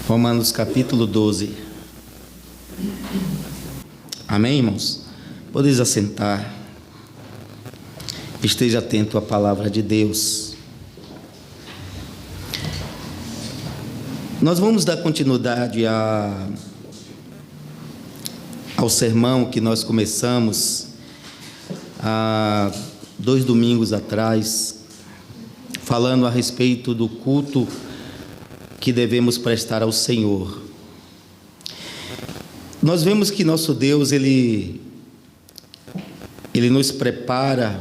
Romanos capítulo 12. Amém, irmãos? Podeis assentar. Esteja atento à palavra de Deus. Nós vamos dar continuidade ao sermão que nós começamos há 2 domingos atrás, falando a respeito do culto que devemos prestar ao Senhor. Nós vemos que nosso Deus, Ele nos prepara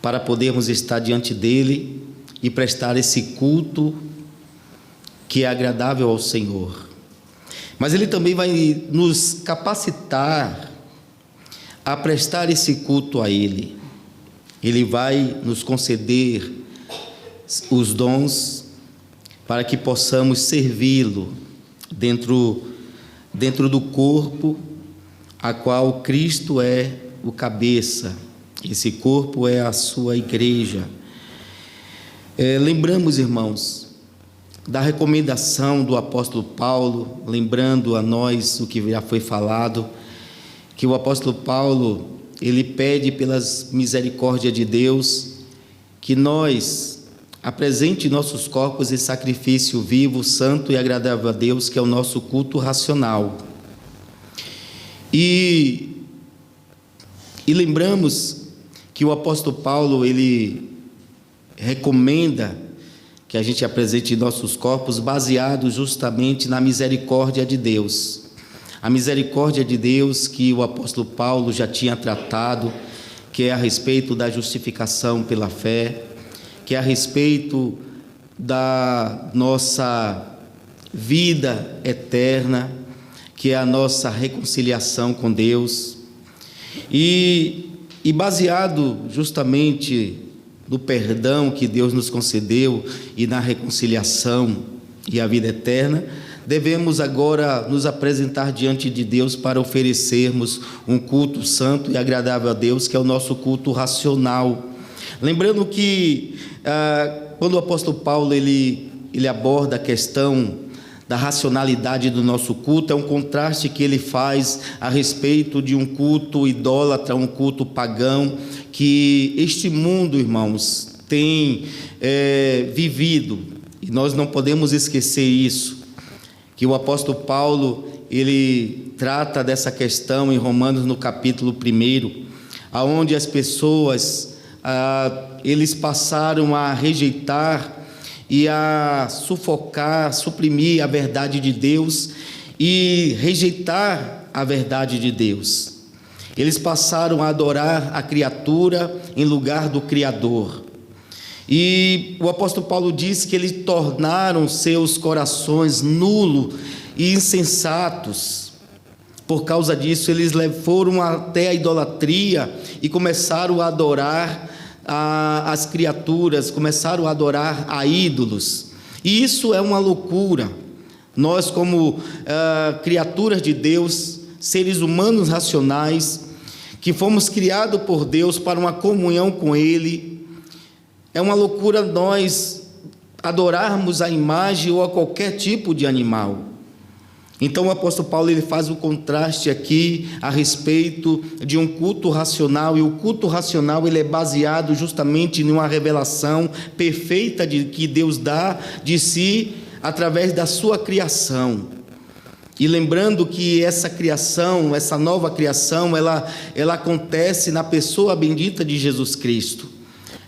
para podermos estar diante dEle e prestar esse culto que é agradável ao Senhor. Mas Ele também vai nos capacitar a prestar esse culto a Ele. Ele vai nos conceder os dons para que possamos servi-lo dentro do corpo, a qual Cristo é o cabeça. Esse corpo é a sua igreja. Lembramos, irmãos, da recomendação do apóstolo Paulo, lembrando a nós o que já foi falado, que o apóstolo Paulo, ele pede pelas misericórdias de Deus, que nós apresente nossos corpos em sacrifício vivo, santo e agradável a Deus, que é o nosso culto racional. E lembramos que o apóstolo Paulo, ele recomenda que a gente apresente nossos corpos baseados justamente na misericórdia de Deus. A misericórdia de Deus que o apóstolo Paulo já tinha tratado, que é a respeito da justificação pela fé, que é a respeito da nossa vida eterna, que é a nossa reconciliação com Deus. E baseado justamente no perdão que Deus nos concedeu e na reconciliação e a vida eterna, devemos agora nos apresentar diante de Deus para oferecermos um culto santo e agradável a Deus, que é o nosso culto racional. Lembrando que quando o apóstolo Paulo ele aborda a questão da racionalidade do nosso culto, é um contraste que ele faz a respeito de um culto idólatra, um culto pagão, que este mundo, irmãos, tem vivido, e nós não podemos esquecer isso, que o apóstolo Paulo, ele trata dessa questão em Romanos no capítulo 1, aonde as pessoas, eles passaram a rejeitar e a sufocar, suprimir a verdade de Deus e rejeitar a verdade de Deus. Eles passaram a adorar a criatura em lugar do Criador. E o apóstolo Paulo diz que eles tornaram seus corações nulos e insensatos. Por causa disso, eles foram até a idolatria e começaram a adorar as criaturas, começaram a adorar a ídolos. E isso é uma loucura. Nós, como criaturas de Deus, seres humanos racionais, que fomos criados por Deus para uma comunhão com Ele, é uma loucura nós adorarmos a imagem ou a qualquer tipo de animal. Então o apóstolo Paulo ele faz um contraste aqui a respeito de um culto racional, e o culto racional ele é baseado justamente em uma revelação perfeita que Deus dá de si através da sua criação. E lembrando que essa criação, essa nova criação, ela acontece na pessoa bendita de Jesus Cristo.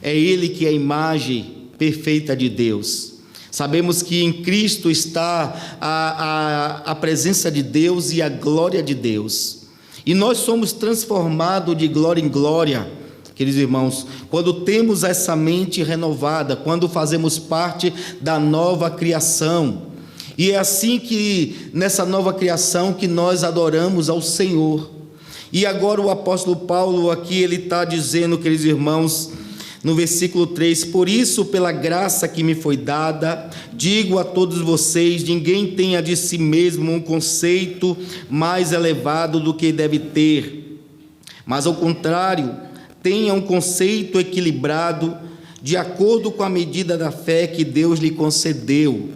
É Ele que é a imagem perfeita de Deus. Sabemos que em Cristo está a presença de Deus e a glória de Deus. E nós somos transformados de glória em glória, queridos irmãos, quando temos essa mente renovada, quando fazemos parte da nova criação. E é assim que, nessa nova criação, que nós adoramos ao Senhor. E agora o apóstolo Paulo aqui, ele está dizendo, queridos irmãos, no versículo 3, por isso, pela graça que me foi dada, digo a todos vocês, ninguém tenha de si mesmo um conceito mais elevado do que deve ter, mas ao contrário, tenha um conceito equilibrado, de acordo com a medida da fé que Deus lhe concedeu.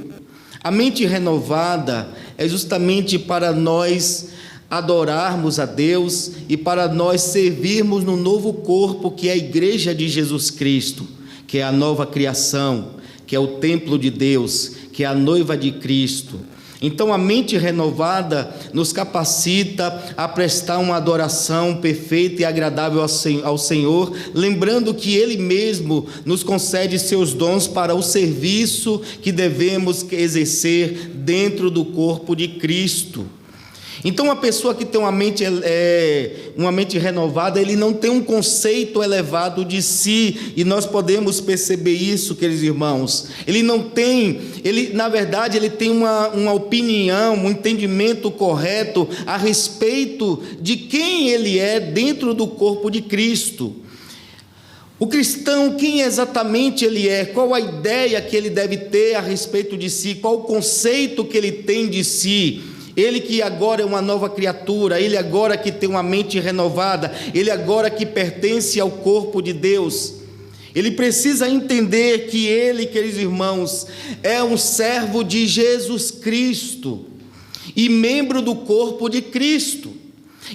A mente renovada é justamente para nós adorarmos a Deus e para nós servirmos no novo corpo que é a igreja de Jesus Cristo, que é a nova criação, que é o templo de Deus, que é a noiva de Cristo. Então a mente renovada nos capacita a prestar uma adoração perfeita e agradável ao Senhor, lembrando que Ele mesmo nos concede seus dons para o serviço que devemos exercer dentro do corpo de Cristo. Então uma pessoa que tem uma mente renovada, ele não tem um conceito elevado de si, e nós podemos perceber isso, queridos irmãos. Na verdade, ele tem uma opinião, um entendimento correto a respeito de quem ele é dentro do corpo de Cristo. O cristão, quem exatamente ele é, qual a ideia que ele deve ter a respeito de si, qual o conceito que ele tem de si. Ele que agora é uma nova criatura, ele agora que tem uma mente renovada, ele agora que pertence ao corpo de Deus, ele precisa entender que ele, queridos irmãos, é um servo de Jesus Cristo e membro do corpo de Cristo,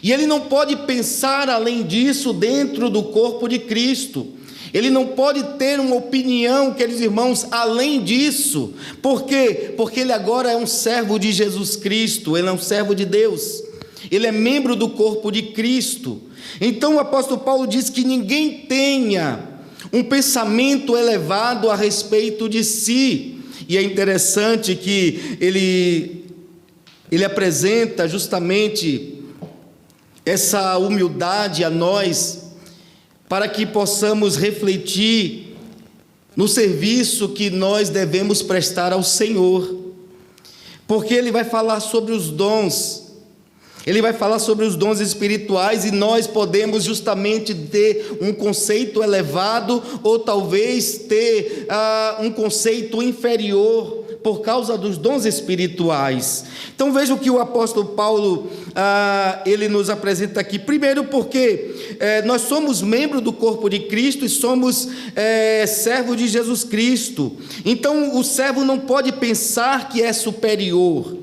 e ele não pode pensar além disso dentro do corpo de Cristo. Ele não pode ter uma opinião, queridos irmãos, além disso. Por quê? Porque ele agora é um servo de Jesus Cristo, ele é um servo de Deus, ele é membro do corpo de Cristo. Então o apóstolo Paulo diz que ninguém tenha um pensamento elevado a respeito de si. E é interessante que ele apresenta justamente essa humildade a nós, para que possamos refletir no serviço que nós devemos prestar ao Senhor, porque ele vai falar sobre os dons, ele vai falar sobre os dons espirituais, e nós podemos justamente ter um conceito elevado, ou talvez ter um conceito inferior, por causa dos dons espirituais. Então veja o que o apóstolo Paulo ele nos apresenta aqui. Primeiro, porque nós somos membros do corpo de Cristo e somos servos de Jesus Cristo. Então o servo não pode pensar que é superior,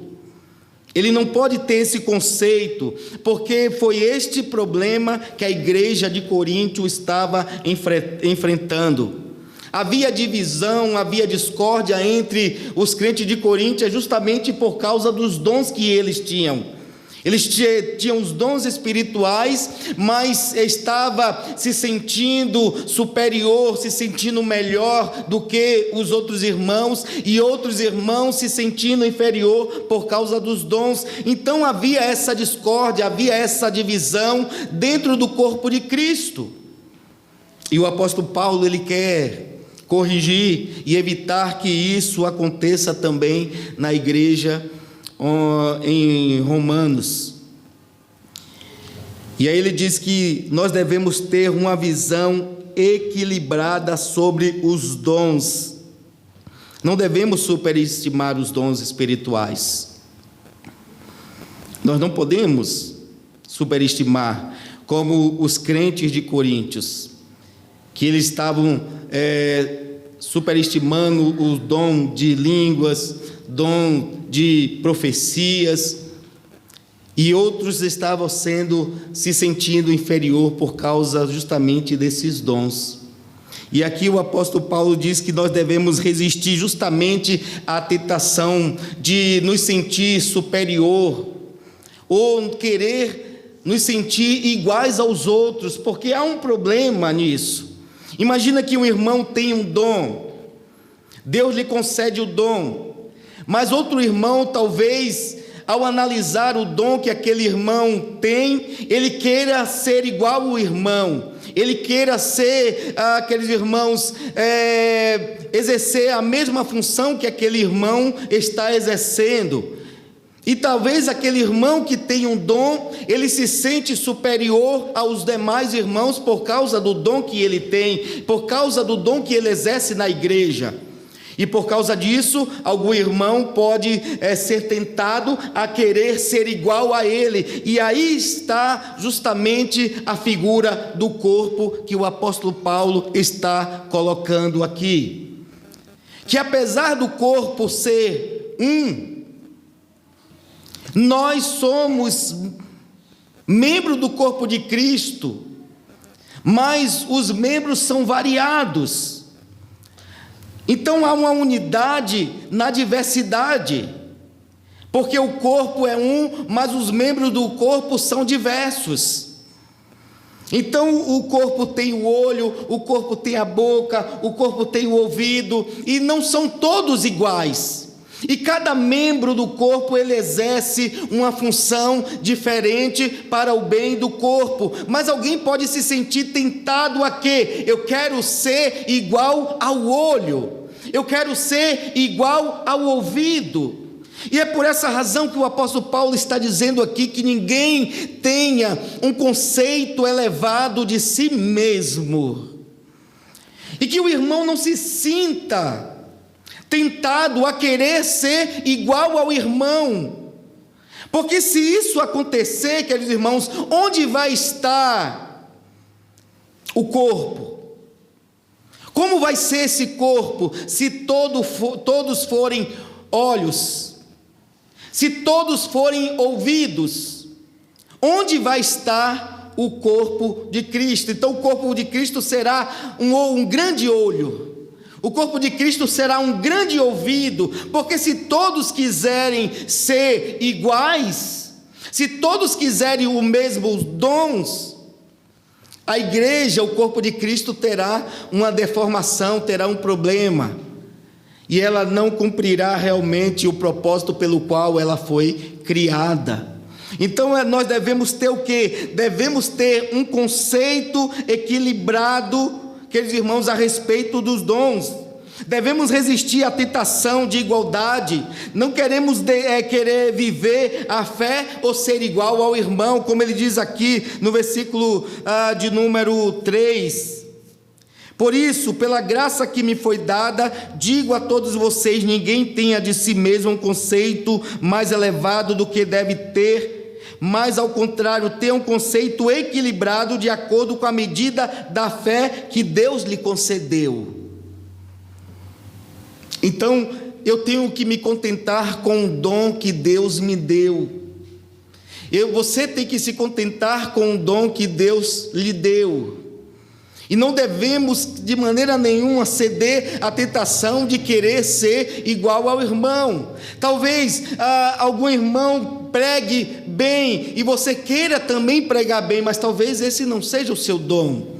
ele não pode ter esse conceito, porque foi este problema que a igreja de Corinto estava enfrentando. Havia divisão, havia discórdia entre os crentes de Corinto, justamente por causa dos dons que eles tinham. Eles tinham os dons espirituais, mas estava se sentindo superior, se sentindo melhor do que os outros irmãos, e outros irmãos se sentindo inferior por causa dos dons. Então havia essa discórdia, havia essa divisão dentro do corpo de Cristo. E o apóstolo Paulo, ele quer corrigir e evitar que isso aconteça também na igreja em Romanos. E aí ele diz que nós devemos ter uma visão equilibrada sobre os dons. Não devemos superestimar os dons espirituais. Nós não podemos superestimar, como os crentes de Coríntios, que eles estavam superestimando o dom de línguas, dom de profecias, e outros estavam se sentindo inferior por causa justamente desses dons. E aqui o apóstolo Paulo diz que nós devemos resistir justamente à tentação de nos sentir superior, ou querer nos sentir iguais aos outros, porque há um problema nisso. Imagina que um irmão tem um dom, Deus lhe concede o dom, mas outro irmão, talvez, ao analisar o dom que aquele irmão tem, ele queira ser igual ao irmão, ele queira ser, aqueles irmãos, exercer a mesma função que aquele irmão está exercendo. E talvez aquele irmão que tem um dom, ele se sente superior aos demais irmãos por causa do dom que ele tem, por causa do dom que ele exerce na igreja. E por causa disso, algum irmão pode ser tentado a querer ser igual a ele. E aí está justamente a figura do corpo que o apóstolo Paulo está colocando aqui. Que apesar do corpo ser um. Nós somos membros do corpo de Cristo, mas os membros são variados. Então há uma unidade na diversidade, porque o corpo é um, mas os membros do corpo são diversos. Então o corpo tem o olho, o corpo tem a boca, o corpo tem o ouvido, e não são todos iguais. E cada membro do corpo ele exerce uma função diferente para o bem do corpo. Mas alguém pode se sentir tentado a quê? Eu quero ser igual ao olho, eu quero ser igual ao ouvido. E é por essa razão que o apóstolo Paulo está dizendo aqui que ninguém tenha um conceito elevado de si mesmo, e que o irmão não se sinta tentado a querer ser igual ao irmão, porque se isso acontecer, queridos irmãos, onde vai estar o corpo? Como vai ser esse corpo se todos forem olhos, se todos forem ouvidos? Onde vai estar o corpo de Cristo? Então o corpo de Cristo será um grande olho, o corpo de Cristo será um grande ouvido, porque se todos quiserem ser iguais, se todos quiserem os mesmos dons, a igreja, o corpo de Cristo terá uma deformação, terá um problema, e ela não cumprirá realmente o propósito pelo qual ela foi criada. Então nós devemos ter o quê? Devemos ter um conceito equilibrado, queridos irmãos, a respeito dos dons. Devemos resistir à tentação de igualdade. Não queremos querer viver a fé ou ser igual ao irmão, como ele diz aqui no versículo de número 3. Por isso, pela graça que me foi dada, digo a todos vocês: ninguém tenha de si mesmo um conceito mais elevado do que deve ter, mas ao contrário, tenha um conceito equilibrado de acordo com a medida da fé que Deus lhe concedeu. Então, eu tenho que me contentar com o dom que Deus me deu. Você tem que se contentar com o dom que Deus lhe deu. E não devemos de maneira nenhuma ceder à tentação de querer ser igual ao irmão. Talvez algum irmão pregue bem e você queira também pregar bem, mas talvez esse não seja o seu dom.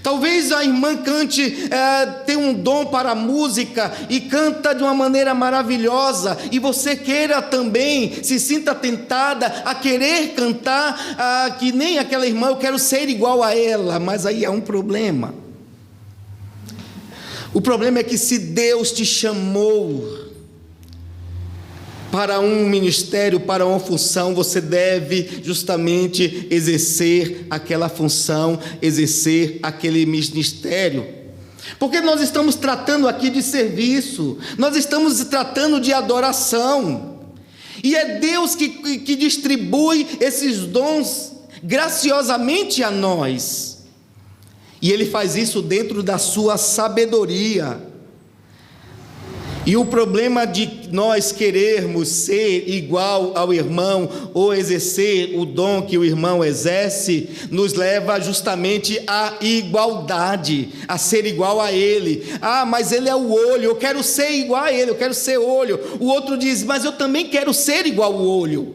Talvez a irmã tenha um dom para a música e canta de uma maneira maravilhosa, e você queira também, se sinta tentada a querer cantar que nem aquela irmã, eu quero ser igual a ela, mas aí há um problema. O problema é que se Deus te chamou para um ministério, para uma função, você deve justamente exercer aquela função, exercer aquele ministério, porque nós estamos tratando aqui de serviço, nós estamos tratando de adoração, e é Deus que distribui esses dons graciosamente a nós, e Ele faz isso dentro da sua sabedoria. E o problema de nós querermos ser igual ao irmão ou exercer o dom que o irmão exerce, nos leva justamente à igualdade, a ser igual a ele. Mas ele é o olho, eu quero ser igual a ele, eu quero ser olho. O outro diz, mas eu também quero ser igual ao olho,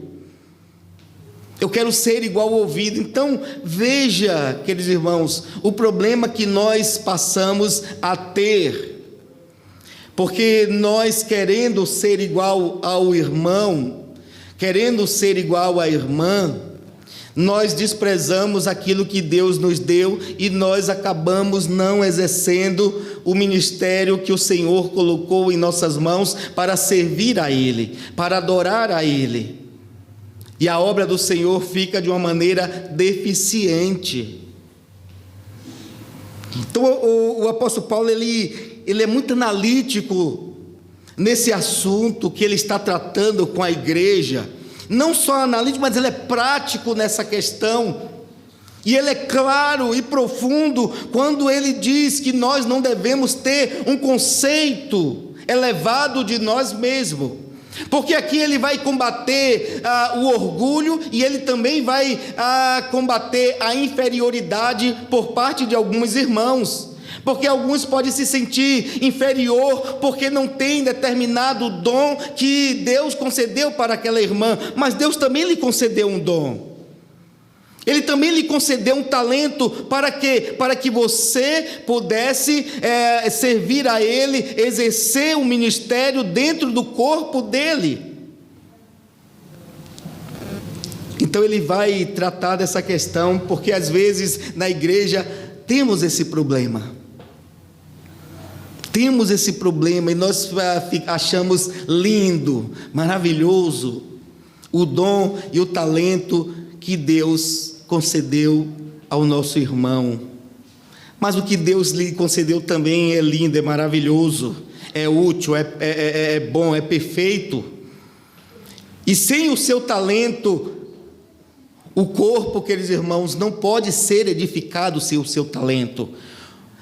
eu quero ser igual ao ouvido. Então veja, queridos irmãos, o problema que nós passamos a ter, porque nós, querendo ser igual ao irmão, querendo ser igual à irmã, nós desprezamos aquilo que Deus nos deu e nós acabamos não exercendo o ministério que o Senhor colocou em nossas mãos para servir a Ele, para adorar a Ele. E a obra do Senhor fica de uma maneira deficiente. Então o apóstolo Paulo, ele é muito analítico nesse assunto que ele está tratando com a igreja. Não só analítico, mas ele é prático nessa questão. E ele é claro e profundo quando ele diz que nós não devemos ter um conceito elevado de nós mesmos. Porque aqui ele vai combater o orgulho, e ele também vai combater a inferioridade por parte de alguns irmãos. Porque alguns podem se sentir inferior porque não tem determinado dom que Deus concedeu para aquela irmã, mas Deus também lhe concedeu um dom. Ele também lhe concedeu um talento. Para quê? Para que você pudesse servir a Ele, exercer um ministério dentro do corpo dEle. Então ele vai tratar dessa questão, porque às vezes na igreja temos esse problema. Temos esse problema e nós achamos lindo, maravilhoso o dom e o talento que Deus concedeu ao nosso irmão. Mas o que Deus lhe concedeu também é lindo, é maravilhoso, é útil, é bom, é perfeito. E sem o seu talento, o corpo, queridos irmãos, não pode ser edificado sem o seu talento.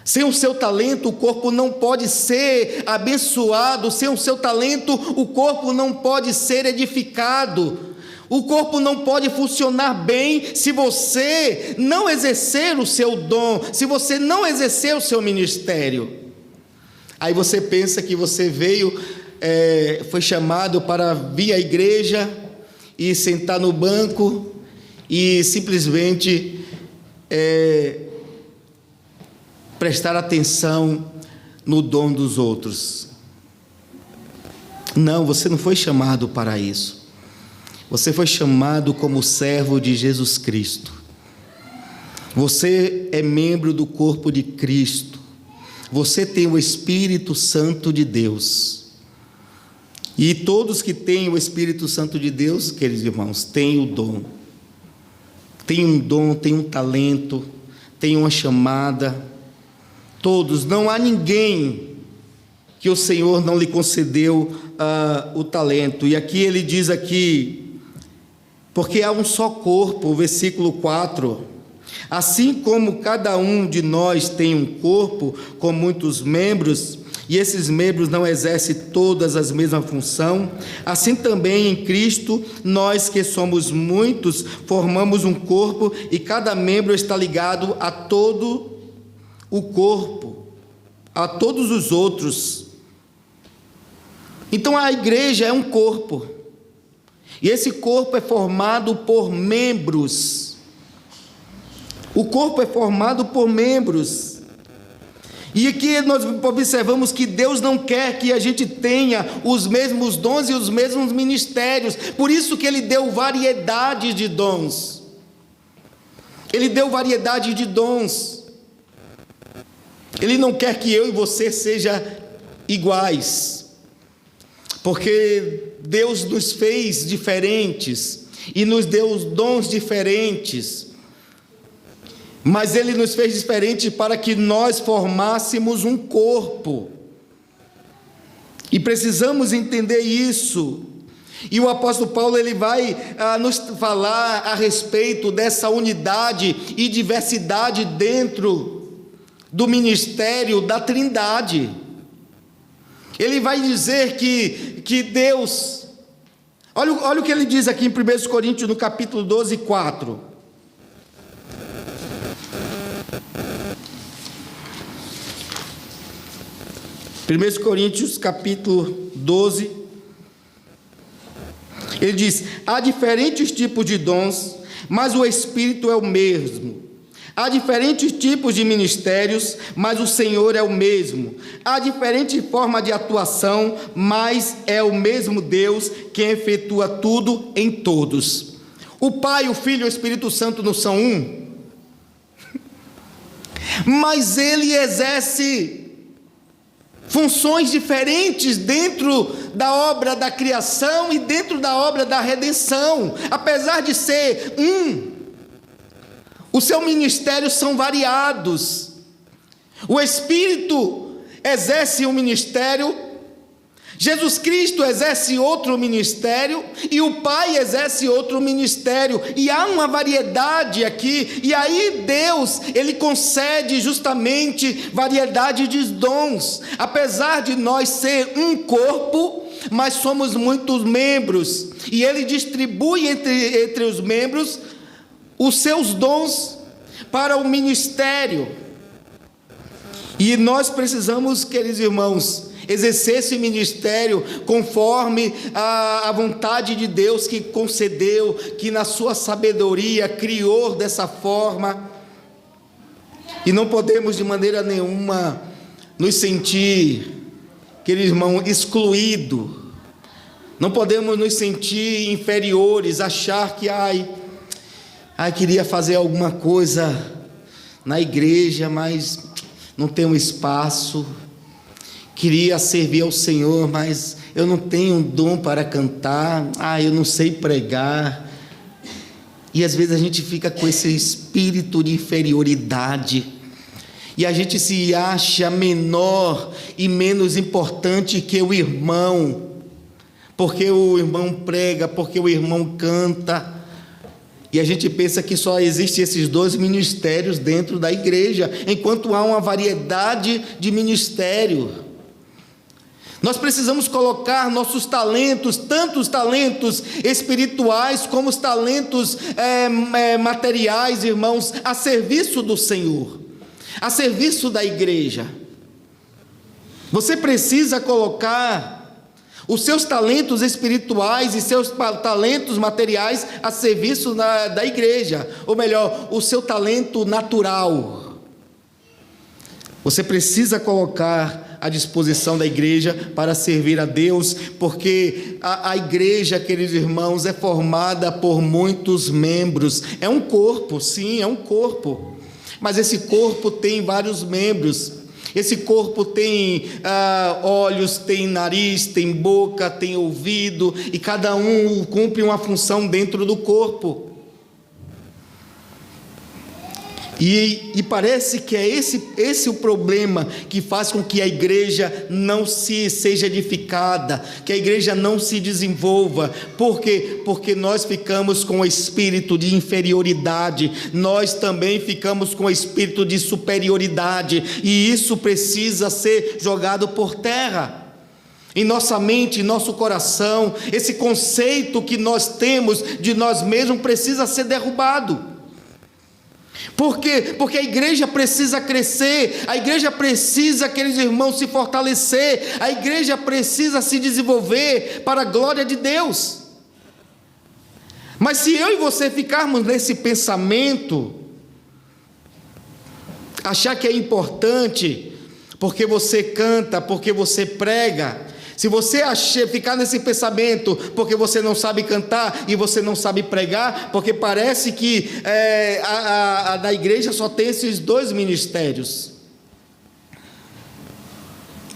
Sem o seu talento, o corpo não pode ser abençoado. Sem o seu talento, o corpo não pode ser edificado. O corpo não pode funcionar bem se você não exercer o seu dom, se você não exercer o seu ministério. Aí você pensa que você veio, foi chamado para vir à igreja e sentar no banco e simplesmente prestar atenção no dom dos outros. Não, você não foi chamado para isso. Você foi chamado como servo de Jesus Cristo. Você é membro do corpo de Cristo. Você tem o Espírito Santo de Deus. E todos que têm o Espírito Santo de Deus, queridos irmãos, têm o dom. Tem um dom, tem um talento, tem uma chamada. Todos, não há ninguém que o Senhor não lhe concedeu o talento. E aqui ele diz aqui, porque há um só corpo, o versículo 4, assim como cada um de nós tem um corpo com muitos membros, e esses membros não exercem todas as mesmas funções, assim também em Cristo, nós que somos muitos, formamos um corpo, e cada membro está ligado a todo o corpo, a todos os outros. Então a igreja é um corpo, e esse corpo é formado por membros. O corpo é formado por membros. E aqui nós observamos que Deus não quer que a gente tenha os mesmos dons e os mesmos ministérios. Por isso que Ele deu variedade de dons. Ele deu variedade de dons. Ele não quer que eu e você sejam iguais, porque Deus nos fez diferentes e nos deu dons diferentes, mas Ele nos fez diferentes para que nós formássemos um corpo, e precisamos entender isso. E o apóstolo Paulo ele vai nos falar a respeito dessa unidade e diversidade dentro do ministério da Trindade. Ele vai dizer que Deus, olha o que ele diz aqui em 1 Coríntios, no capítulo 12, 4. Primeiro Coríntios, capítulo 12, ele diz: há diferentes tipos de dons, mas o Espírito é o mesmo. Há diferentes tipos de ministérios, mas o Senhor é o mesmo. Há diferente forma de atuação, mas é o mesmo Deus quem efetua tudo em todos. O Pai, o Filho e o Espírito Santo não são um? Mas Ele exerce funções diferentes dentro da obra da criação e dentro da obra da redenção. Apesar de ser um, o seu ministério são variados. O Espírito exerce um ministério, Jesus Cristo exerce outro ministério, e o Pai exerce outro ministério, e há uma variedade aqui. E aí Deus, Ele concede justamente variedade de dons. Apesar de nós ser um corpo, mas somos muitos membros, e Ele distribui entre os membros os seus dons para o ministério. E nós precisamos, queridos irmãos, exercer esse ministério conforme a vontade de Deus, que concedeu, que na sua sabedoria criou dessa forma. E não podemos de maneira nenhuma nos sentir, querido irmão, excluído. Não podemos nos sentir inferiores, achar que queria fazer alguma coisa na igreja, mas não tenho espaço. Queria servir ao Senhor, mas eu não tenho um dom para cantar. Eu não sei pregar. E às vezes a gente fica com esse espírito de inferioridade, e a gente se acha menor e menos importante que o irmão, porque o irmão prega, porque o irmão canta, e a gente pensa que só existem esses 2 ministérios dentro da igreja, enquanto há uma variedade de ministério. Nós precisamos colocar nossos talentos, tanto os talentos espirituais como os talentos materiais, irmãos, a serviço do Senhor, a serviço da igreja. Você precisa colocar os seus talentos espirituais e seus talentos materiais a serviço da igreja, ou melhor, o seu talento natural. Você precisa colocar à disposição da igreja para servir a Deus, porque a igreja, queridos irmãos, é formada por muitos membros. É um corpo, sim, é um corpo, mas esse corpo tem vários membros. Esse corpo tem olhos, tem nariz, tem boca, tem ouvido, e cada um cumpre uma função dentro do corpo. E parece que é esse o problema que faz com que a igreja não seja edificada, que a igreja não se desenvolva. Por quê? Porque nós ficamos com o espírito de inferioridade, nós também ficamos com o espírito de superioridade, e isso precisa ser jogado por terra. Em nossa mente, em nosso coração, esse conceito que nós temos de nós mesmos precisa ser derrubado. Por quê? Porque a igreja precisa crescer, a igreja precisa, queridos irmãos, se fortalecer, a igreja precisa se desenvolver para a glória de Deus. Mas se eu e você ficarmos nesse pensamento, achar que é importante, porque você canta, porque você prega, se você ficar nesse pensamento, porque você não sabe cantar e você não sabe pregar, porque parece que na igreja só tem esses 2 ministérios.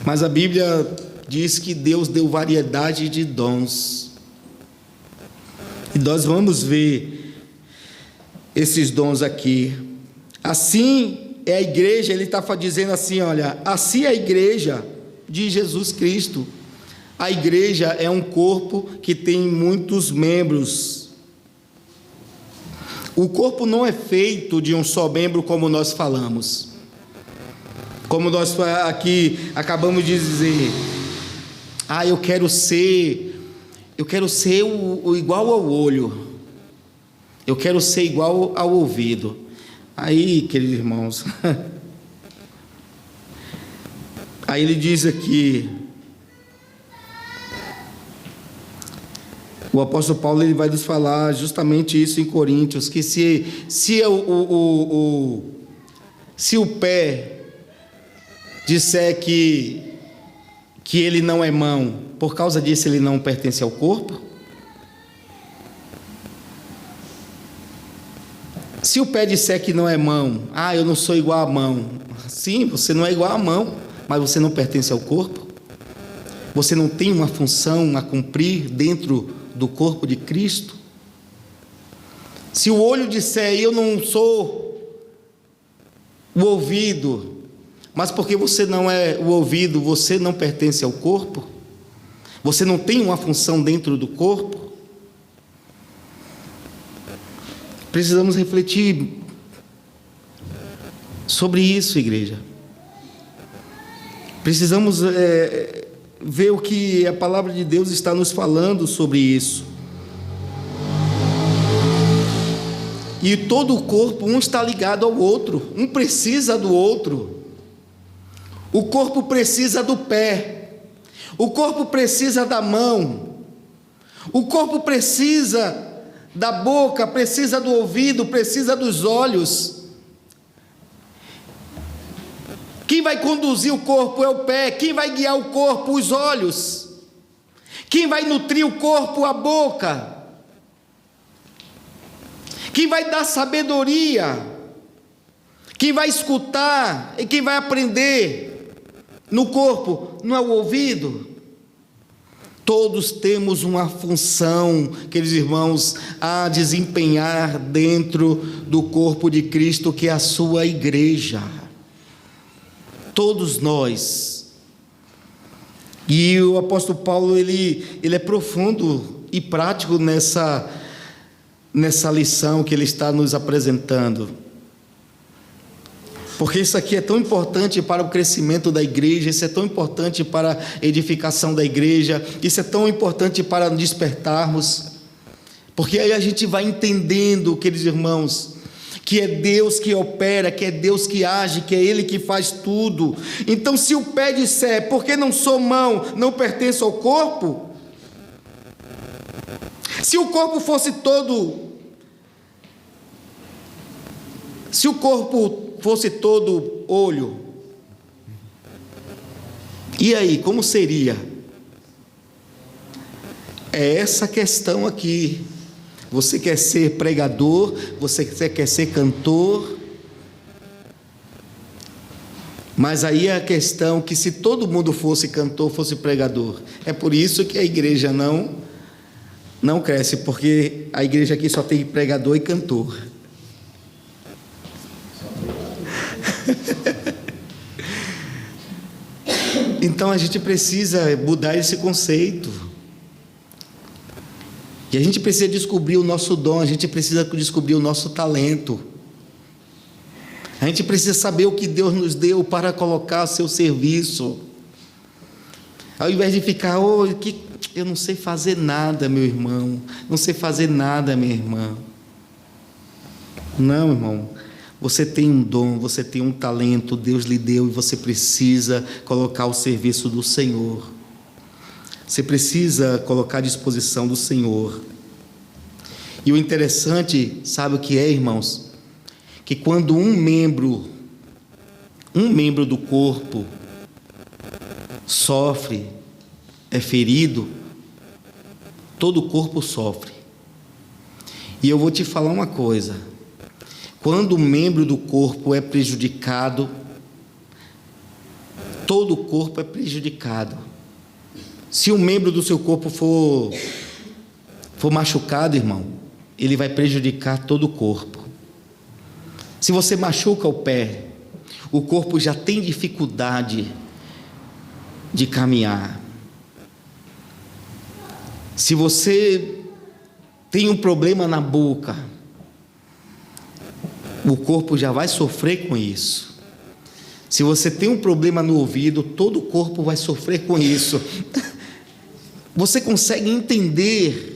Mas a Bíblia diz que Deus deu variedade de dons, e nós vamos ver esses dons aqui. Assim é a igreja, ele está dizendo assim, olha, assim é a igreja de Jesus Cristo. A igreja é um corpo que tem muitos membros. O corpo não é feito de um só membro, como nós falamos, como nós aqui acabamos de dizer. Eu quero ser igual ao olho, eu quero ser igual ao ouvido. Aí, queridos irmãos, aí ele diz aqui, o apóstolo Paulo, ele vai nos falar justamente isso em Coríntios, que se o pé disser que ele não é mão, por causa disso ele não pertence ao corpo. Se o pé disser que não é mão, eu não sou igual à mão. Sim, você não é igual à mão, mas você não pertence ao corpo. Você não tem uma função a cumprir dentro do corpo de Cristo. Se o olho disser, eu não sou o ouvido, mas porque você não é o ouvido, você não pertence ao corpo, você não tem uma função dentro do corpo. Precisamos refletir sobre isso, igreja. Precisamos ver o que a palavra de Deus está nos falando sobre isso. E todo o corpo, um está ligado ao outro, um precisa do outro. O corpo precisa do pé, o corpo precisa da mão, o corpo precisa da boca, precisa do ouvido, precisa dos olhos. Quem vai conduzir o corpo é o pé, quem vai guiar o corpo, os olhos, quem vai nutrir o corpo, a boca, quem vai dar sabedoria, quem vai escutar e quem vai aprender no corpo, não é o ouvido. Todos temos uma função, queridos irmãos, a desempenhar dentro do corpo de Cristo, que é a sua igreja. Todos nós. E o apóstolo Paulo, ele é profundo e prático nessa lição que ele está nos apresentando. Porque isso aqui é tão importante para o crescimento da igreja, isso é tão importante para a edificação da igreja, isso é tão importante para despertarmos, porque aí a gente vai entendendo, queridos irmãos, que é Deus que opera, que é Deus que age, que é Ele que faz tudo. Então, se o pé disser, porque não sou mão, não pertenço ao corpo, se o corpo fosse todo, se o corpo fosse todo olho, e aí, como seria? É essa questão aqui. Você quer ser pregador, você quer ser cantor, mas aí é a questão que se todo mundo fosse cantor, fosse pregador, é por isso que a igreja não cresce, porque a igreja aqui só tem pregador e cantor. Então a gente precisa mudar esse conceito. E a gente precisa descobrir o nosso dom, a gente precisa descobrir o nosso talento. A gente precisa saber o que Deus nos deu para colocar ao seu serviço. Ao invés de ficar, eu não sei fazer nada, meu irmão, não sei fazer nada, minha irmã. Não, irmão, você tem um dom, você tem um talento, Deus lhe deu, e você precisa colocar ao serviço do Senhor. Você precisa colocar à disposição do Senhor. E o interessante, sabe o que é, irmãos? Que quando um membro do corpo sofre, é ferido, todo o corpo sofre. E eu vou te falar uma coisa: quando um membro do corpo é prejudicado, todo o corpo é prejudicado. Se um membro do seu corpo for machucado, irmão, ele vai prejudicar todo o corpo. Se você machuca o pé, o corpo já tem dificuldade de caminhar. Se você tem um problema na boca, o corpo já vai sofrer com isso. Se você tem um problema no ouvido, todo o corpo vai sofrer com isso. Você consegue entender?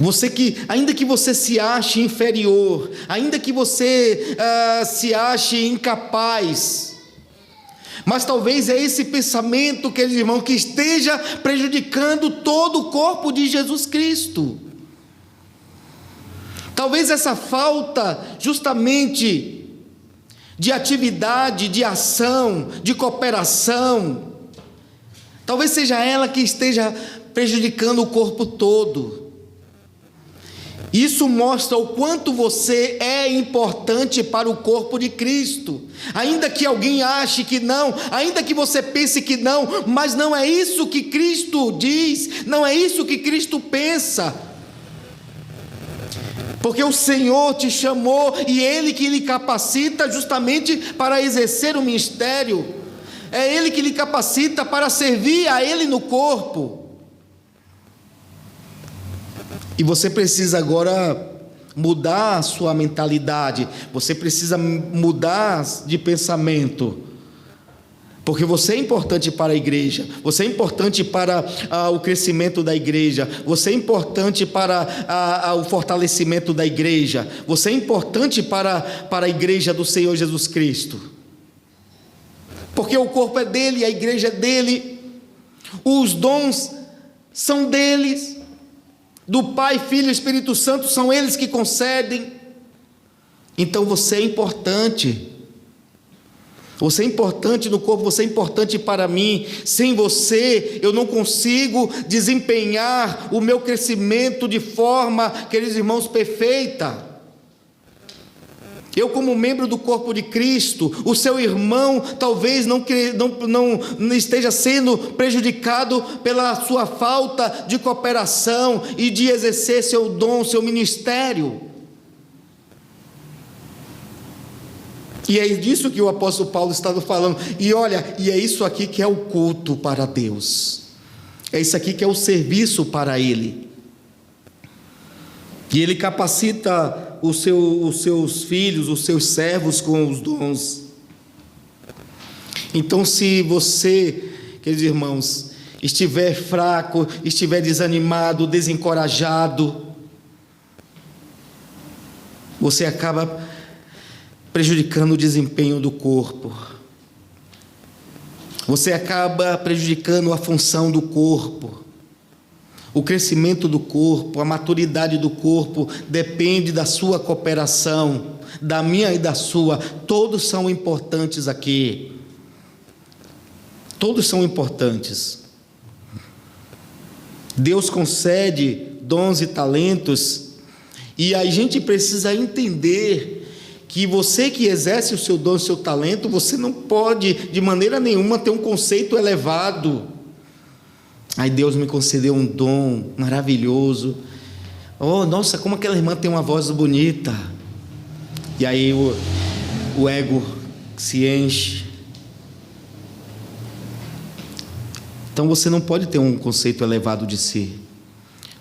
Você que, ainda que você se ache inferior, ainda que você se ache incapaz, mas talvez é esse pensamento, queridos irmãos, que esteja prejudicando todo o corpo de Jesus Cristo. Talvez essa falta justamente de atividade, de ação, de cooperação, talvez seja ela que esteja prejudicando o corpo todo. Isso mostra o quanto você é importante para o corpo de Cristo. Ainda que alguém ache que não, ainda que você pense que não, mas não é isso que Cristo diz, não é isso que Cristo pensa. Porque o Senhor te chamou e Ele que lhe capacita justamente para exercer o ministério. É Ele que lhe capacita para servir a Ele no corpo. E você precisa agora mudar a sua mentalidade, você precisa mudar de pensamento, Porque você é importante para a igreja, você é importante para o crescimento da igreja, você é importante para o fortalecimento da igreja, você é importante para a igreja do Senhor Jesus Cristo. Porque o corpo é dele, a igreja é dele, os dons são deles, do Pai, Filho e Espírito Santo, são eles que concedem. Então você é importante. Você é importante no corpo, você é importante para mim. Sem você, eu não consigo desempenhar o meu crescimento de forma, queridos irmãos, perfeita. Eu, como membro do corpo de Cristo, o seu irmão talvez não esteja sendo prejudicado pela sua falta de cooperação e de exercer seu dom, seu ministério. E é disso que o apóstolo Paulo estava falando. E olha, e é isso aqui que é o culto para Deus. É isso aqui que é o serviço para Ele. E Ele capacita os seus filhos, os seus servos com os dons. Então, se você, queridos irmãos, estiver fraco, estiver desanimado, desencorajado, você acaba prejudicando o desempenho do corpo. Você acaba prejudicando a função do corpo. O crescimento do corpo, a maturidade do corpo depende da sua cooperação, da minha e da sua. Todos são importantes aqui. Todos são importantes. Deus concede dons e talentos, e a gente precisa entender que você que exerce o seu dom, o seu talento, você não pode de maneira nenhuma ter um conceito elevado. Ai, Deus me concedeu um dom maravilhoso. Oh, nossa, como aquela irmã tem uma voz bonita. E aí o ego se enche. Então você não pode ter um conceito elevado de si.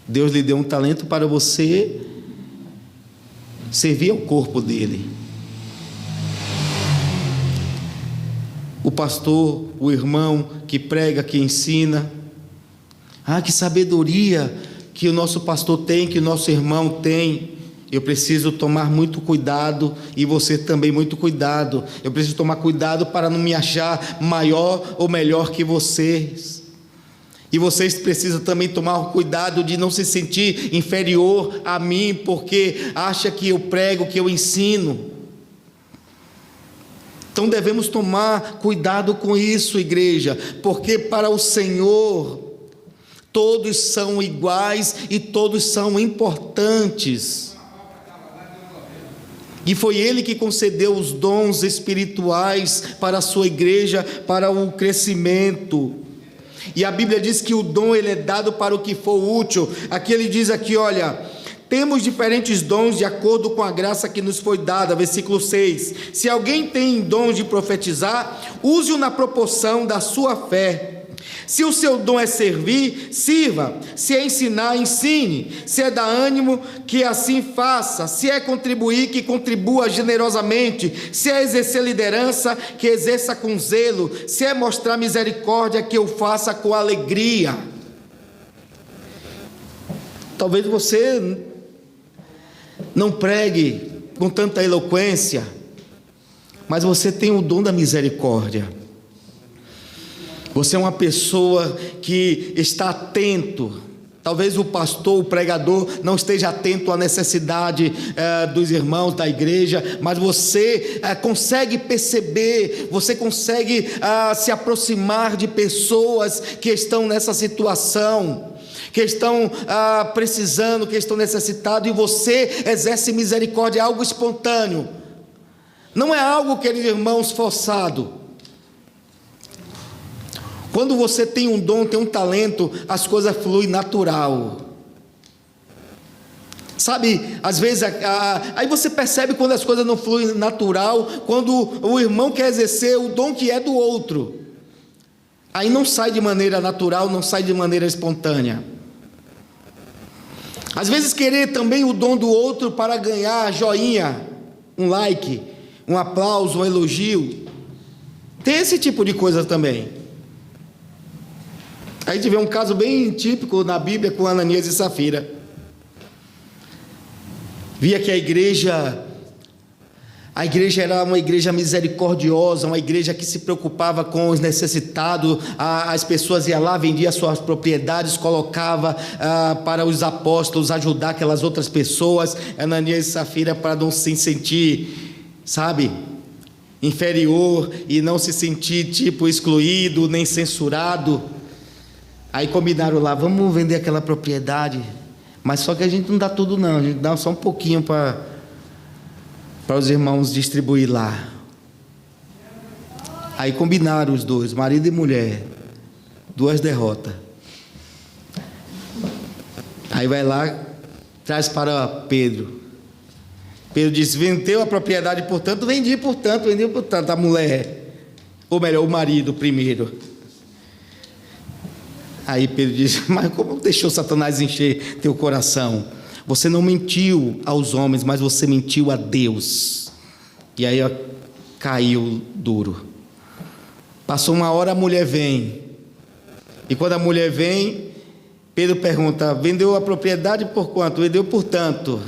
Deus lhe deu um talento para você servir ao corpo dele. O pastor, o irmão que prega, que ensina. Ah, que sabedoria que o nosso pastor tem, que o nosso irmão tem. Eu preciso tomar muito cuidado, e você também muito cuidado. Eu preciso tomar cuidado para não me achar maior ou melhor que vocês. E vocês precisam também tomar cuidado de não se sentir inferior a mim, porque acha que eu prego, que eu ensino. Então devemos tomar cuidado com isso, igreja, porque para o Senhor todos são iguais e todos são importantes. E foi Ele que concedeu os dons espirituais para a sua igreja, para o crescimento. E a Bíblia diz que o dom ele é dado para o que for útil. Aqui ele diz aqui, olha, temos diferentes dons de acordo com a graça que nos foi dada, versículo 6. Se alguém tem dons de profetizar, use-o na proporção da sua fé. Se o seu dom é servir, sirva. Se é ensinar, ensine. Se é dar ânimo, que assim faça. Se é contribuir, que contribua generosamente. Se é exercer liderança, que exerça com zelo. Se é mostrar misericórdia, que o faça com alegria. Talvez você não pregue com tanta eloquência, mas você tem o dom da misericórdia. Você é uma pessoa que está atento. Talvez o pastor, o pregador não esteja atento à necessidade dos irmãos da igreja, mas você consegue perceber, você consegue se aproximar de pessoas que estão nessa situação, que estão precisando, que estão necessitados, e você exerce misericórdia. É algo espontâneo, não é algo, queridos irmãos, forçado. Quando você tem um dom, tem um talento, as coisas fluem natural. Sabe, às vezes, aí você percebe quando as coisas não fluem natural, quando o irmão quer exercer o dom que é do outro. Aí não sai de maneira natural, não sai de maneira espontânea. Às vezes querer também o dom do outro para ganhar joinha, um like, um aplauso, um elogio. Tem esse tipo de coisa também. A gente vê um caso bem típico na Bíblia com Ananias e Safira. Via que a igreja era uma igreja misericordiosa, uma igreja que se preocupava com os necessitados. As pessoas iam lá, vendiam suas propriedades, colocava para os apóstolos ajudar aquelas outras pessoas. Ananias e Safira, para não se sentir, inferior e não se sentir excluído, nem censurado. Aí combinaram lá, vamos vender aquela propriedade, mas só que a gente não dá tudo não, a gente dá só um pouquinho para os irmãos distribuir lá. Aí combinaram os dois, marido e mulher, 2 derrotas. Aí vai lá, traz para Pedro. Pedro diz, vendeu a propriedade, portanto, vendeu por tanto, a mulher, ou melhor, o marido primeiro. Aí Pedro diz, mas como deixou Satanás encher teu coração? Você não mentiu aos homens, mas você mentiu a Deus. E aí caiu duro. Passou 1 hora, a mulher vem. E quando a mulher vem, Pedro pergunta, vendeu a propriedade por quanto? Vendeu por tanto.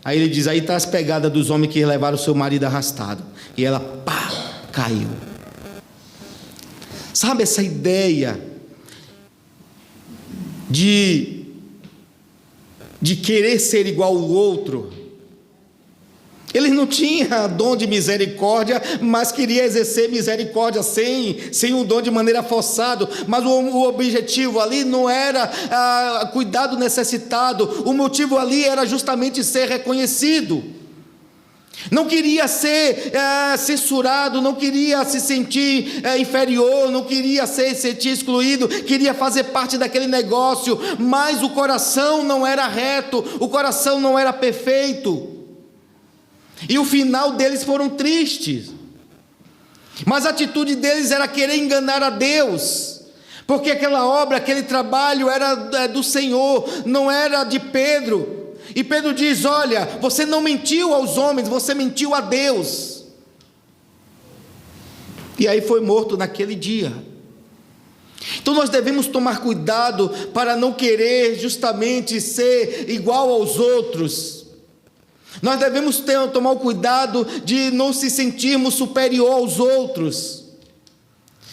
Aí ele diz, aí está as pegadas dos homens que levaram o seu marido arrastado. E ela, caiu. Sabe essa ideia de querer ser igual ao outro? Ele não tinha dom de misericórdia, mas queria exercer misericórdia sem o dom de maneira forçada. Mas o objetivo ali não era cuidar do necessitado, o motivo ali era justamente ser reconhecido. Não queria ser censurado, não queria se sentir inferior, não queria se sentir excluído, queria fazer parte daquele negócio, mas o coração não era reto, o coração não era perfeito. E o final deles foram tristes. Mas a atitude deles era querer enganar a Deus, porque aquela obra, aquele trabalho era do Senhor, não era de Pedro. E Pedro diz, olha, você não mentiu aos homens, você mentiu a Deus. E aí foi morto naquele dia. Então nós devemos tomar cuidado para não querer justamente ser igual aos outros. Nós devemos tomar o cuidado de não se sentirmos superior aos outros.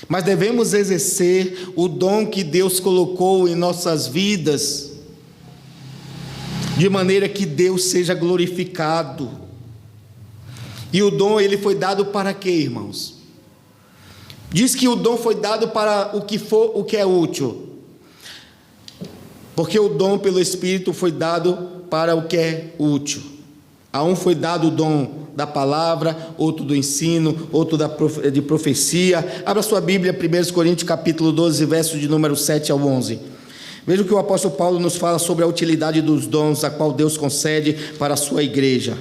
Mas devemos exercer o dom que Deus colocou em nossas vidas, de maneira que Deus seja glorificado. E o dom, ele foi dado para quê, irmãos? Diz que o dom foi dado para o que é útil. Porque o dom pelo Espírito foi dado para o que é útil. A um foi dado o dom da palavra, outro do ensino, outro de profecia. Abra sua Bíblia, 1 Coríntios capítulo 12, versos de número 7 ao 11. Veja o que o apóstolo Paulo nos fala sobre a utilidade dos dons, a qual Deus concede para a sua igreja.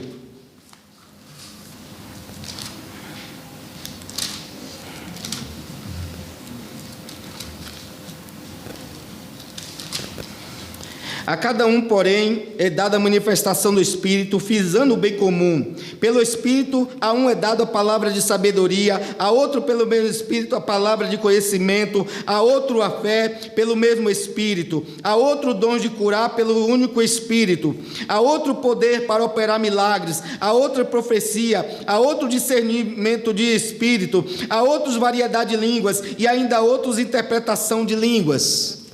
A cada um, porém, é dada a manifestação do Espírito, visando o bem comum. Pelo Espírito, a um é dada a palavra de sabedoria, a outro, pelo mesmo Espírito, a palavra de conhecimento, a outro a fé, pelo mesmo Espírito, a outro dom de curar, pelo único Espírito, a outro poder para operar milagres, a outra profecia, a outro discernimento de Espírito, a outros variedade de línguas, e ainda a outros interpretação de línguas.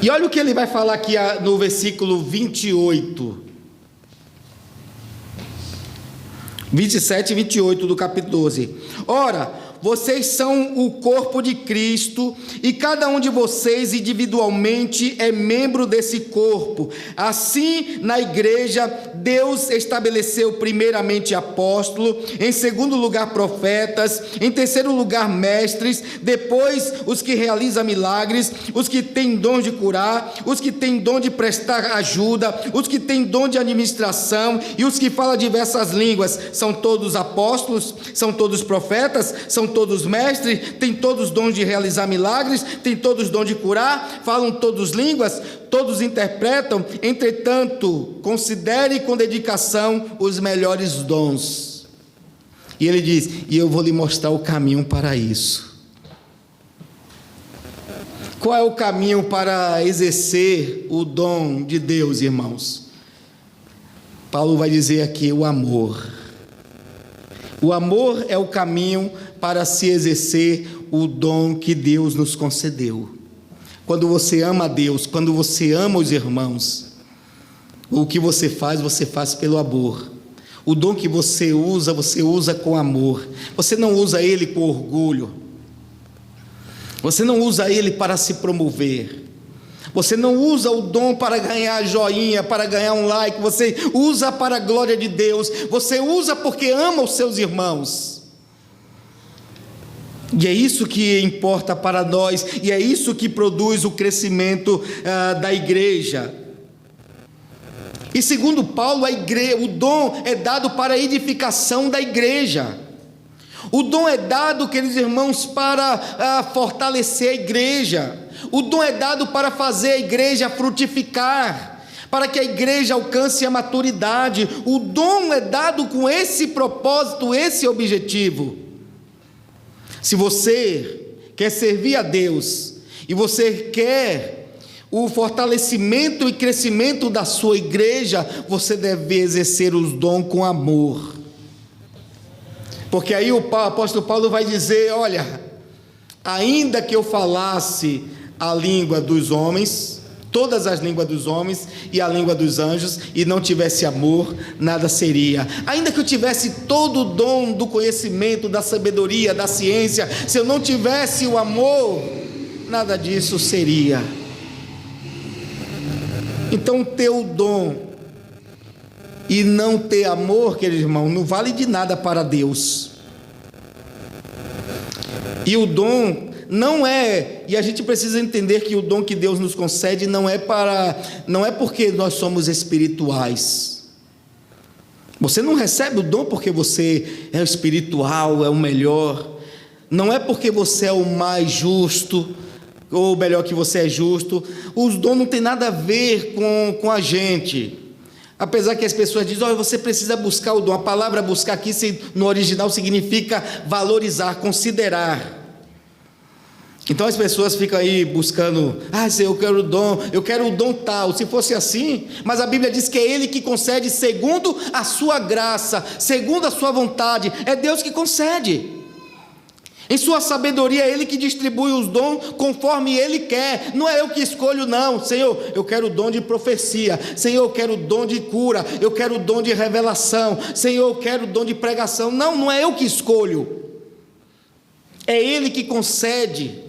E olha o que ele vai falar aqui no versículo 27 e 28 do capítulo 12. Ora, vocês são o corpo de Cristo, e cada um de vocês individualmente é membro desse corpo. Assim, na igreja, Deus estabeleceu primeiramente apóstolos, em segundo lugar profetas, em terceiro lugar mestres, depois os que realizam milagres, os que têm dom de curar, os que têm dom de prestar ajuda, os que têm dom de administração e os que falam diversas línguas. São todos apóstolos? São todos profetas? São todos mestres? Tem todos dons de realizar milagres? Tem todos dom de curar? Falam todos línguas? Todos interpretam? Entretanto, considere com dedicação os melhores dons. E ele diz: e eu vou lhe mostrar o caminho para isso. Qual é o caminho para exercer o dom de Deus, irmãos? Paulo vai dizer aqui: o amor. O amor é o caminho para se exercer o dom que Deus nos concedeu. Quando você ama a Deus, quando você ama os irmãos, o que você faz pelo amor. O dom que você usa com amor. Você não usa ele com orgulho. Você não usa ele para se promover. Você não usa o dom para ganhar joinha, para ganhar um like. Você usa para a glória de Deus. Você usa porque ama os seus irmãos. E é isso que importa para nós. E é isso que produz o crescimento da igreja. E segundo Paulo, o dom é dado para a edificação da igreja. O dom é dado, queridos irmãos, para fortalecer a igreja. O dom é dado para fazer a igreja frutificar, para que a igreja alcance a maturidade. O dom é dado com esse propósito, esse objetivo. Se você quer servir a Deus e você quer o fortalecimento e crescimento da sua igreja, você deve exercer os dons com amor. Porque aí o apóstolo Paulo vai dizer: olha, ainda que eu falasse a língua dos homens, todas as línguas dos homens e a língua dos anjos, e não tivesse amor, nada seria. Ainda que eu tivesse todo o dom do conhecimento, da sabedoria, da ciência, se eu não tivesse o amor, nada disso seria. Então, ter o dom e não ter amor, querido irmão, não vale de nada para Deus. E o dom não é, e a gente precisa entender que o dom que Deus nos concede não é porque nós somos espirituais. Você não recebe o dom porque você é espiritual, é o melhor. Não é porque você é o mais justo, ou melhor, que você é justo. Os dons não tem nada a ver com a gente. Apesar que as pessoas dizem: olha, você precisa buscar o dom. A palavra buscar aqui no original significa valorizar, considerar. Então as pessoas ficam aí buscando: Senhor, eu quero o dom tal. Se fosse assim, mas a Bíblia diz que é Ele que concede segundo a sua graça, segundo a sua vontade. É Deus que concede. Em sua sabedoria é Ele que distribui os dons conforme Ele quer. Não é eu que escolho, não. Senhor, eu quero o dom de profecia. Senhor, eu quero o dom de cura. Eu quero o dom de revelação. Senhor, eu quero o dom de pregação. Não é eu que escolho. É Ele que concede.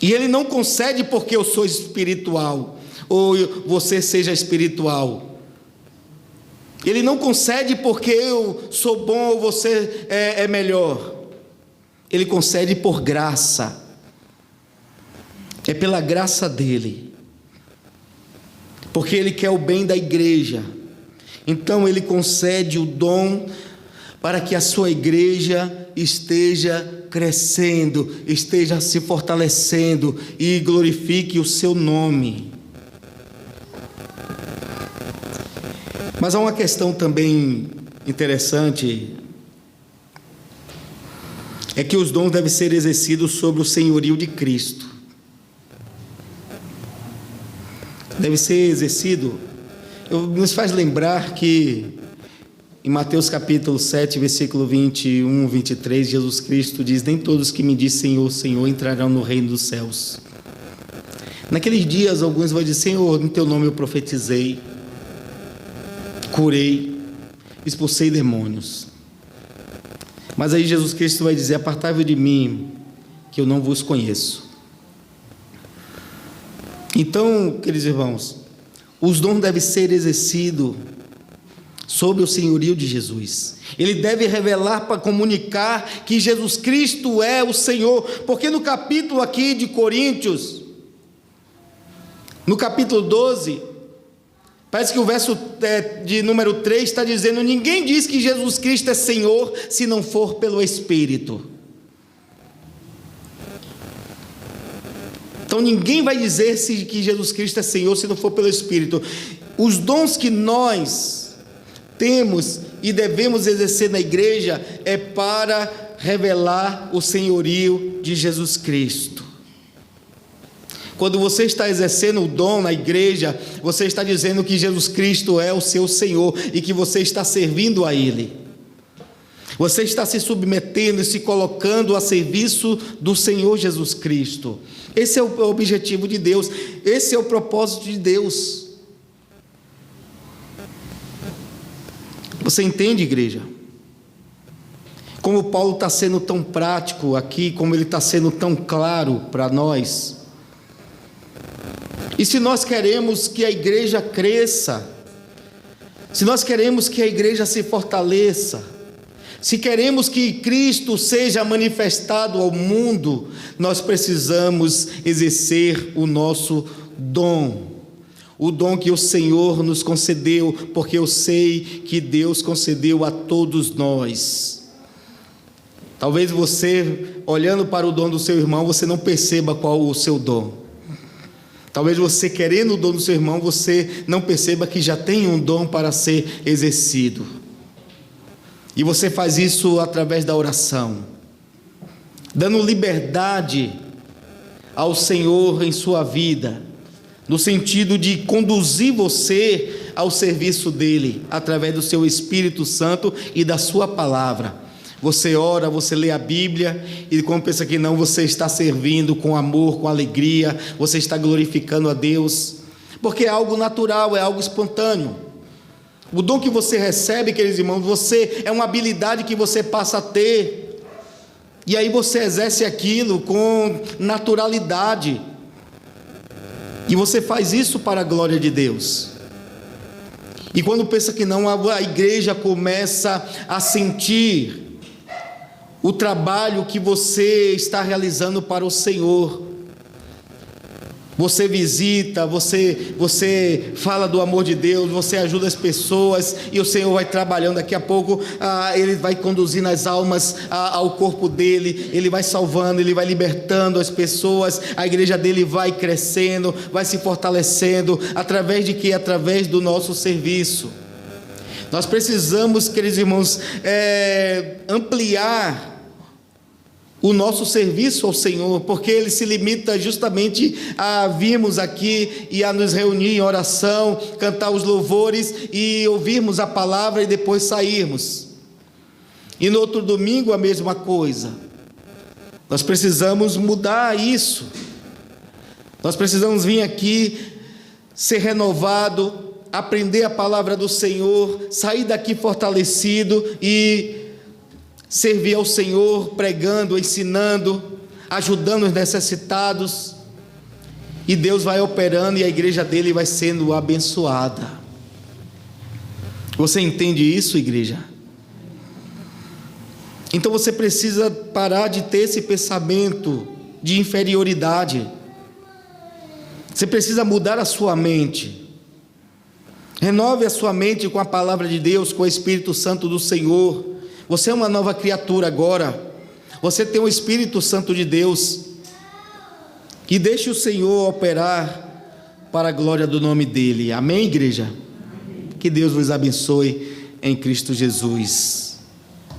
E Ele não concede porque eu sou espiritual, ou você seja espiritual. Ele não concede porque eu sou bom ou você é melhor. Ele concede por graça. É pela graça dele. Porque Ele quer o bem da igreja. Então Ele concede o dom para que a sua igreja esteja crescendo, esteja se fortalecendo e glorifique o seu nome. Mas há uma questão também interessante, é que os dons devem ser exercidos sobre o senhorio de Cristo. Deve ser exercido. Nos faz lembrar que em Mateus capítulo 7, versículo 21, 23, Jesus Cristo diz: nem todos que me dizem Senhor, Senhor entrarão no reino dos céus. Naqueles dias alguns vão dizer: Senhor, em teu nome eu profetizei, curei, expulsei demônios. Mas aí Jesus Cristo vai dizer: apartai-vos de mim, que eu não vos conheço. Então, queridos irmãos, os dons devem ser exercidos sobre o senhorio de Jesus. Ele deve revelar para comunicar que Jesus Cristo é o Senhor, porque no capítulo aqui de Coríntios, no capítulo 12, parece que o verso de número 3 está dizendo: ninguém diz que Jesus Cristo é Senhor se não for pelo Espírito. Então ninguém vai dizer que Jesus Cristo é Senhor se não for pelo Espírito. Os dons que nós temos e devemos exercer na igreja é para revelar o senhorio de Jesus Cristo. Quando você está exercendo o dom na igreja, você está dizendo que Jesus Cristo é o seu Senhor e que você está servindo a Ele. Você está se submetendo e se colocando a serviço do Senhor Jesus Cristo. Esse é o objetivo de Deus, esse é o propósito de Deus. Você entende, igreja? Como Paulo está sendo tão prático aqui, como ele está sendo tão claro para nós. E se nós queremos que a igreja cresça, se nós queremos que a igreja se fortaleça, se queremos que Cristo seja manifestado ao mundo, nós precisamos exercer o nosso dom. O dom que o Senhor nos concedeu, porque eu sei que Deus concedeu a todos nós. Talvez você, olhando para o dom do seu irmão, você não perceba qual o seu dom. Talvez você, querendo o dom do seu irmão, você não perceba que já tem um dom para ser exercido. E você faz isso através da oração, dando liberdade ao Senhor em sua vida, no sentido de conduzir você ao serviço dEle, através do seu Espírito Santo e da sua palavra. Você ora, você lê a Bíblia, e quando pensa que não, você está servindo com amor, com alegria, você está glorificando a Deus, porque é algo natural, é algo espontâneo. O dom que você recebe, queridos irmãos, é uma habilidade que você passa a ter, e aí você exerce aquilo com naturalidade, e você faz isso para a glória de Deus. E quando pensa que não, a igreja começa a sentir o trabalho que você está realizando para o Senhor. Você visita, você fala do amor de Deus, você ajuda as pessoas, e o Senhor vai trabalhando. Daqui a pouco Ele vai conduzindo as almas ao corpo dEle, Ele vai salvando, Ele vai libertando as pessoas, a igreja dEle vai crescendo, vai se fortalecendo, através de quê? Através do nosso serviço. Nós precisamos, queridos irmãos, ampliar o nosso serviço ao Senhor, porque Ele se limita justamente a virmos aqui e a nos reunir em oração, cantar os louvores e ouvirmos a palavra e depois sairmos. E no outro domingo a mesma coisa. Nós precisamos mudar isso. Nós precisamos vir aqui, ser renovado, aprender a palavra do Senhor, sair daqui fortalecido e servir ao Senhor, pregando, ensinando, ajudando os necessitados, e Deus vai operando e a igreja dele vai sendo abençoada. Você entende isso, igreja? Então você precisa parar de ter esse pensamento de inferioridade. Você precisa mudar a sua mente. Renove a sua mente com a palavra de Deus, com o Espírito Santo do Senhor. Você é uma nova criatura agora. Você tem o Espírito Santo de Deus. E deixe o Senhor operar para a glória do nome dEle. Amém, igreja? Que Deus vos abençoe em Cristo Jesus.